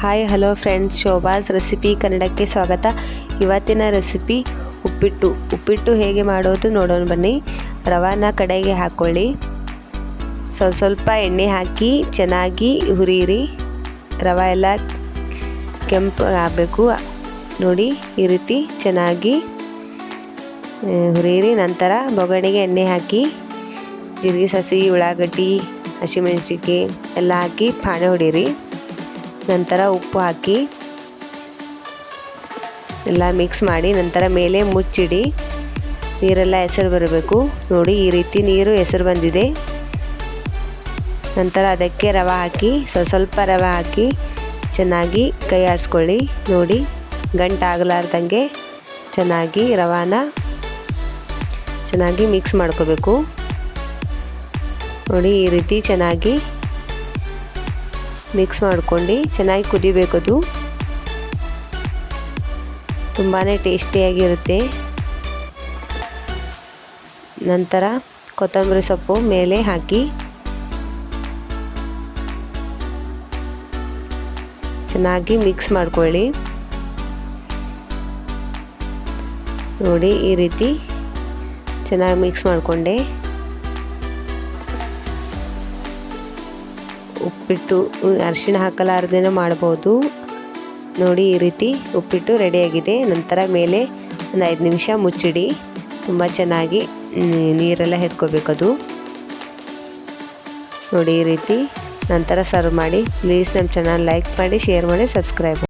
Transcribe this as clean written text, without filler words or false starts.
Hi hello friends, Shobha's recipe ಕನ್ನಡಕ್ಕೆ ಸ್ವಾಗತ. ಇವತ್ತಿನ ರೆಸಿಪಿ ಉಪ್ಪಿಟ್ಟು ಹೇಗೆ ಮಾಡೋದು ನೋಡೋಣ ಬನ್ನಿ. ರವಾನ ಕಡೆಗೆ ಹಾಕ್ಕೊಳ್ಳಿ. ಸ್ವಲ್ಪ ಎಣ್ಣೆ ಹಾಕಿ ಚೆನ್ನಾಗಿ ಹುರಿಯಿರಿ. ರವೆ ಎಲ್ಲ ಕೆಂಪು ಆಗಬೇಕು ನೋಡಿ, ಈ ರೀತಿ ಚೆನ್ನಾಗಿ ಹುರಿಯಿರಿ. ನಂತರ ಬೊಗಣೆಗೆ ಎಣ್ಣೆ ಹಾಕಿ ಜೀರಿಗೆ, ಸಾಸಿವೆ, ಉಳ್ಳಾಗಡ್ಡಿ, ಹಸಿಮೆಣಸಿನ್ಕಾಯಿ ಎಲ್ಲ ಹಾಕಿ ಪಾಣೆ ಹೊಡೀರಿ. ನಂತರ ಉಪ್ಪು ಹಾಕಿ ಎಲ್ಲ ಮಿಕ್ಸ್ ಮಾಡಿ ನಂತರ ಮೇಲೆ ಮುಚ್ಚಿಡಿ. ನೀರೆಲ್ಲ ಹೆಸರು ಬರಬೇಕು ನೋಡಿ, ಈ ರೀತಿ ನೀರು ಹೆಸರು ಬಂದಿದೆ. ನಂತರ ಅದಕ್ಕೆ ರವೆ ಹಾಕಿ ಸ್ವಲ್ಪ ರವೆ ಹಾಕಿ ಚೆನ್ನಾಗಿ ಕೈ ಆಡಿಸ್ಕೊಳ್ಳಿ. ನೋಡಿ, ಗಂಟಾಗಲಾರ್ದಂಗೆ ಚೆನ್ನಾಗಿ ರವಾನ ಚೆನ್ನಾಗಿ ಮಿಕ್ಸ್ ಮಾಡ್ಕೋಬೇಕು. ನೋಡಿ, ಈ ರೀತಿ ಚೆನ್ನಾಗಿ ಮಿಕ್ಸ್ ಮಾಡ್ಕೊಂಡು ಚೆನ್ನಾಗಿ ಕುದಿಬೇಕು. ಅದು ತುಂಬಾ ಟೇಸ್ಟಿಯಾಗಿರುತ್ತೆ. ನಂತರ ಕೊತ್ತಂಬರಿ ಸೊಪ್ಪು ಮೇಲೆ ಹಾಕಿ ಚೆನ್ನಾಗಿ ಮಿಕ್ಸ್ ಮಾಡ್ಕೊಳ್ಳಿ. ನೋಡಿ, ಈ ರೀತಿ ಚೆನ್ನಾಗಿ ಮಿಕ್ಸ್ ಮಾಡಿಕೊಂಡೆ. ಉಪ್ಪಿಟ್ಟು ಅರಿಶಿಣ ಹಾಕಲಾರ್ದೇನೂ ಮಾಡ್ಬೋದು. ನೋಡಿ, ಈ ರೀತಿ ಉಪ್ಪಿಟ್ಟು ರೆಡಿಯಾಗಿದೆ. ನಂತರ ಮೇಲೆ ಒಂದು 5 ನಿಮಿಷ ಮುಚ್ಚಿಡಿ. ತುಂಬ ಚೆನ್ನಾಗಿ ನೀರೆಲ್ಲ ಎತ್ಕೋಬೇಕದು ನೋಡಿ, ಈ ರೀತಿ. ನಂತರ ಸರ್ವ್ ಮಾಡಿ. ಪ್ಲೀಸ್ ನಮ್ಮ ಚಾನಲ್ ಲೈಕ್ ಮಾಡಿ, ಶೇರ್ ಮಾಡಿ, ಸಬ್ಸ್ಕ್ರೈಬ್ ಮಾಡಿ.